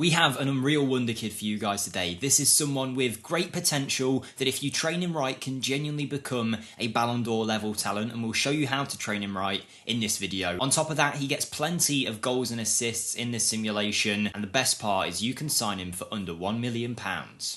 We have an unreal Wonderkid for you guys today. This is someone with great potential that if you train him right can genuinely become a Ballon d'Or level talent, and we'll show you how to train him right in this video. On top of that, he gets plenty of goals and assists in this simulation, and the best part is you can sign him for under £1 million.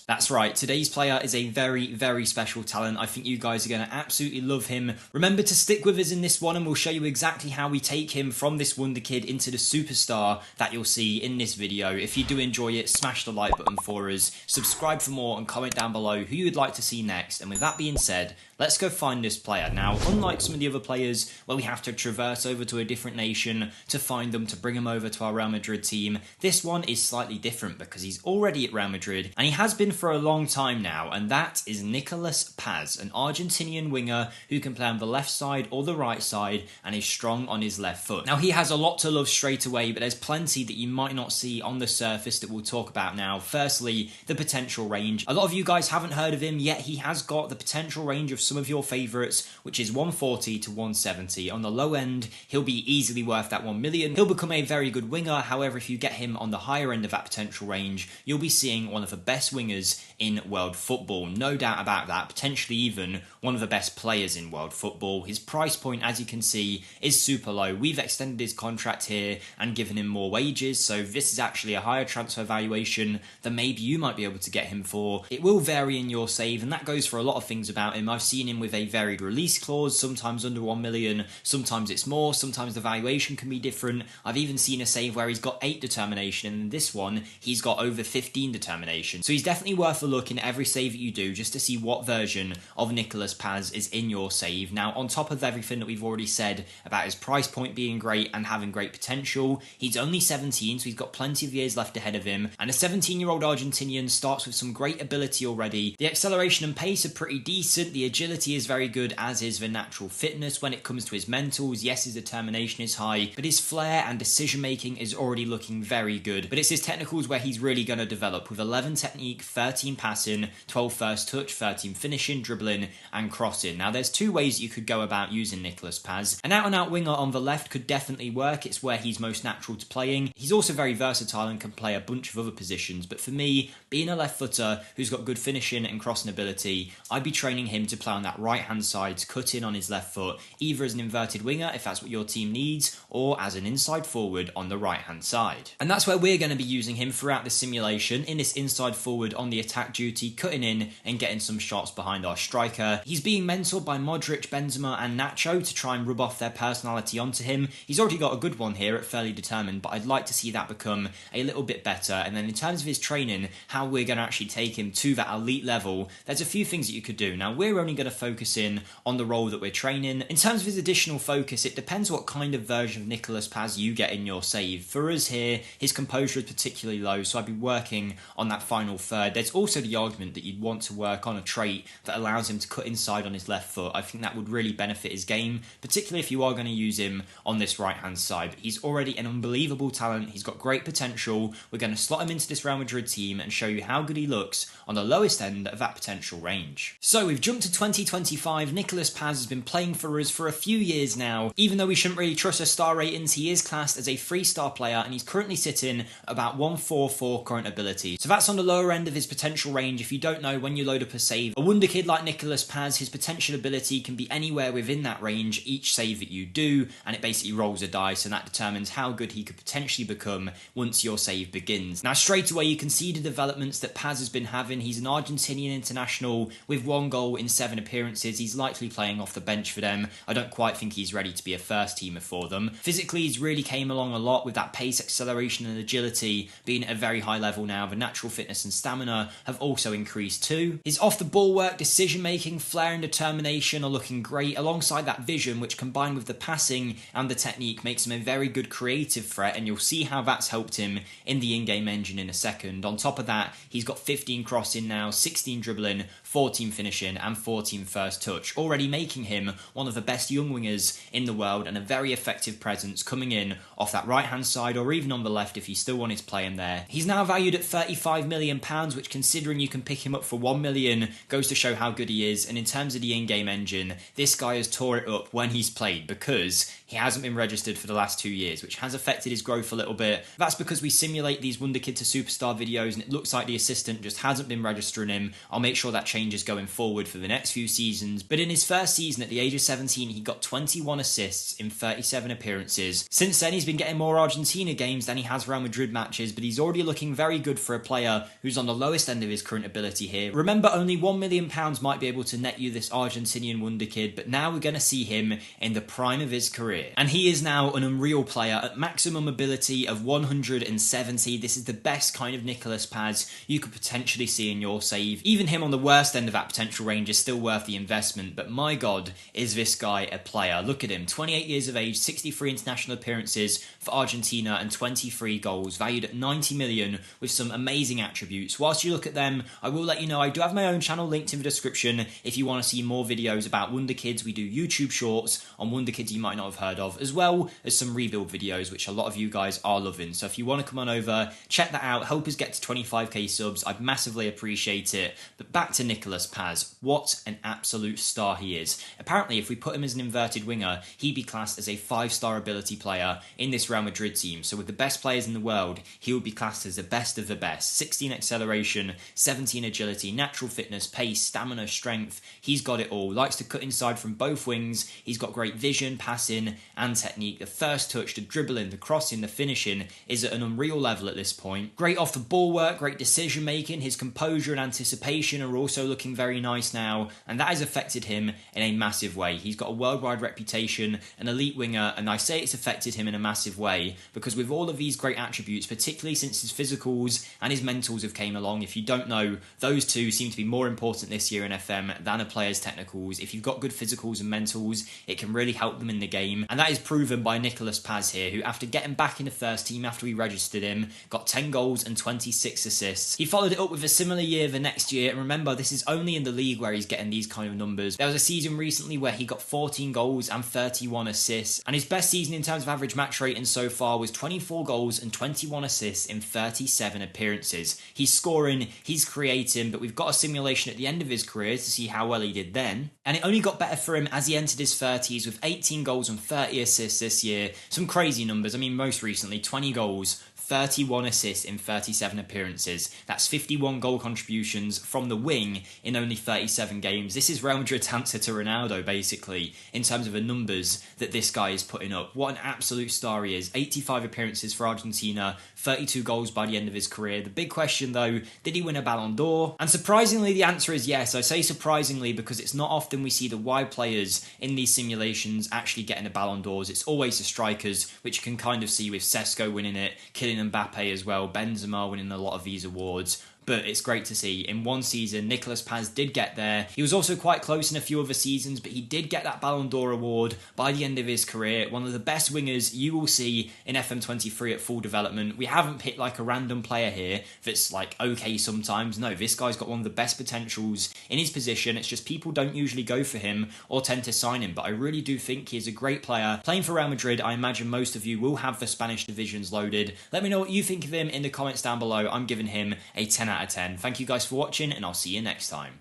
That's right, today's player is a very, very special talent. I think you guys are going to absolutely love him. Remember to stick with us in this one and we'll show you exactly how we take him from this Wonderkid into the superstar that you'll see in this video. If you do enjoy it, smash the like button for us, subscribe for more and comment down below who you would like to see next. And with that being said, let's go find this player. Now, unlike some of the other players where we have to traverse over to a different nation to find them, to bring them over to our Real Madrid team, this one is slightly different because he's already at Real Madrid and he has been for a long time now, and that is Nicolas Paz, an Argentinian winger who can play on the left side or the right side and is strong on his left foot. Now, he has a lot to love straight away, but there's plenty that you might not see on the surface that we'll talk about now. Firstly, the potential range. A lot of you guys haven't heard of him, yet he has got the potential range of some of your favourites, which is 140 to 170. On the low end, he'll be easily worth that 1 million. He'll become a very good winger. However, if you get him on the higher end of that potential range, you'll be seeing one of the best wingers in world football. No doubt about that. Potentially even one of the best players in world football. His price point, as you can see, is super low. We've extended his contract here and given him more wages, so this is actually a higher transfer valuation than maybe you might be able to get him for. It will vary in your save, and that goes for a lot of things about him. I've seen him with a varied release clause, sometimes under 1 million, sometimes it's more, sometimes the valuation can be different. I've even seen a save where he's got 8 determination, and in this one, he's got over 15 determination. So he's definitely worth a look in every save that you do, just to see what version of Nicolas Paz is in your save. Now, on top of everything that we've already said about his price point being great and having great potential, he's only 17, so he's got plenty of years left ahead of him, and a 17-year-old Argentinian starts with some great ability already. The acceleration and pace are pretty decent, the agility is very good, as is the natural fitness. When it comes to his mentals, yes, his determination is high, but his flair and decision making is already looking very good. But it's his technicals where he's really going to develop, with 11 technique, 13 passing, 12 first touch, 13 finishing, dribbling and crossing. Now, there's two ways you could go about using Nicolas Paz. An out-and-out winger on the left could definitely work. It's where he's most natural to playing. He's also very versatile and can play a bunch of other positions, but for me, being a left footer who's got good finishing and crossing ability, I'd be training him to play on that right hand side, to cut in on his left foot, either as an inverted winger if that's what your team needs, or as an inside forward on the right hand side. And that's where we're going to be using him throughout the simulation, in this inside forward on the attack duty, cutting in and getting some shots behind our striker. He's being mentored by Modric, Benzema and Nacho to try and rub off their personality onto him. He's already got a good one here at Fairly Determined, but I'd like to see that become a little bit better. And then in terms of his training, how we're going to actually take him to that elite level, there's a few things that you could do. Now, we're only going to focus in on the role that we're training. In terms of his additional focus, it depends what kind of version of Nicolas Paz you get in your save. For us here, his composure is particularly low, so I'd be working on that final third. There's also the argument that you'd want to work on a trait that allows him to cut inside on his left foot. I think that would really benefit his game, particularly if you are going to use him on this right hand side. But he's already an unbelievable talent. He's got great potential. We're going to slot him into this Real Madrid team and show you how good he looks on the lowest end of that potential range. So we've jumped to 2025. Nicolas Paz has been playing for us for a few years now. Even though we shouldn't really trust his star ratings, he is classed as a 3-star player, and he's currently sitting about 144 current ability. So that's on the lower end of his potential range. If you don't know, when you load up a save, a Wonderkid like Nicolas Paz, his potential ability can be anywhere within that range each save that you do, and it basically rolls a dice, and that determines how good he could potentially become once your save begins. Now, straight away you can see the developments that Paz has been having. He's an Argentinian international with 1 goal in 7 appearances. He's likely playing off the bench for them. I don't quite think he's ready to be a first teamer for them. Physically, he's really came along a lot, with that pace, acceleration and agility being at a very high level now. The natural fitness and stamina have also increased too. His off the ball work, decision making, flair and determination are looking great, alongside that vision, which combined with the passing and the technique makes him a very good creative threat, and you'll see how that's helped him in the in-game engine in a second. On top of that, he's got 15 crossing now, 16 dribbling, 14 finishing and 14 first touch, already making him one of the best young wingers in the world and a very effective presence coming in off that right hand side or even on the left if you still wanted to play him there. He's now valued at £35 million, which, considering you can pick him up for 1 million, goes to show how good he is. And in terms of the in-game engine, this guy has tore it up when he's played, because he hasn't been registered for the last 2 years, which has affected his growth a little bit. That's because we simulate these Wonderkid to Superstar videos and it looks like the assistant just hasn't been registering him. I'll make sure that changes going forward for the next few seasons. But in his first season at the age of 17, he got 21 assists in 37 appearances. Since then, he's been getting more Argentina games than he has Real Madrid matches, but he's already looking very good for a player who's on the lowest end of his current ability here. Remember, only £1 million might be able to net you this Argentinian Wonderkid, but now we're going to see him in the prime of his career. And he is now an unreal player at maximum ability of 170. This is the best kind of Nicolas Paz you could potentially see in your save. Even him on the worst end of that potential range is still worth the investment, but my god, is this guy a player. Look at him, 28 years of age, 63 international appearances for Argentina and 23 goals, valued at 90 million with some amazing attributes. Whilst you look at them, I will let you know I do have my own channel linked in the description if you want to see more videos about Wonderkids. We do YouTube shorts on Wonderkids you might not have heard of, as well as some rebuild videos, which a lot of you guys are loving. So if you want to come on over, check that out, help us get to 25k subs, I'd massively appreciate it. But back to Nicolas Paz, what an absolute star he is. Apparently, if we put him as an inverted winger, he'd be classed as a 5-star ability player in this Real Madrid team. So with the best players in the world, he would be classed as the best of the best. 16 acceleration, 17 agility, natural fitness, pace, stamina, strength. He's got it all. Likes to cut inside from both wings. He's got great vision, passing, and technique. The first touch, the dribbling, the crossing, the finishing is at an unreal level at this point. Great off the ball work, great decision making. His composure and anticipation are also looking very nice now, and that has affected him in a massive way. He's got a worldwide reputation, an elite winger, and I say it's affected him in a massive way because with all of these great attributes, particularly since his physicals and his mentals have came along, if you don't know, those two seem to be more important this year in FM than a player's technicals. If you've got good physicals and mentals, it can really help them in the game, and that is proven by Nicolas Paz here, who after getting back in the first team after we registered him, got 10 goals and 26 assists. He followed it up with a similar year the next year, and remember, this is only in the league where he's getting these kind of numbers. There was a season recently where he got 14 goals and 31 assists, and his best season in terms of average match rating so far was 24 goals and 21 assists in 37 appearances. He's scoring, he's creating, but we've got a simulation at the end of his career to see how well he did then, and it only got better for him as he entered his 30s with 18 goals and 30 assists this year. Some crazy numbers. I mean, most recently 20 goals, 31 assists in 37 appearances. That's 51 goal contributions from the wing in only 37 games. This is Real Madrid's answer to Ronaldo, basically, in terms of the numbers that this guy is putting up. What an absolute star he is. 85 appearances for Argentina, 32 goals by the end of his career. The big question, though, did he win a Ballon d'Or? And surprisingly, the answer is yes. I say surprisingly because it's not often we see the wide players in these simulations actually getting the Ballon d'Ors. It's always the strikers, which you can kind of see with Sesko winning it, Kylian Mbappe as well, Benzema winning a lot of these awards. But it's great to see. In one season, Nicolas Paz did get there. He was also quite close in a few other seasons, but he did get that Ballon d'Or award by the end of his career. One of the best wingers you will see in FM23 at full development. We haven't picked like a random player here that's like okay sometimes. No, this guy's got one of the best potentials in his position. It's just people don't usually go for him or tend to sign him, but I really do think he's a great player. Playing for Real Madrid, I imagine most of you will have the Spanish divisions loaded. Let me know what you think of him in the comments down below. I'm giving him a 10 out of 10. Thank you guys for watching, and I'll see you next time.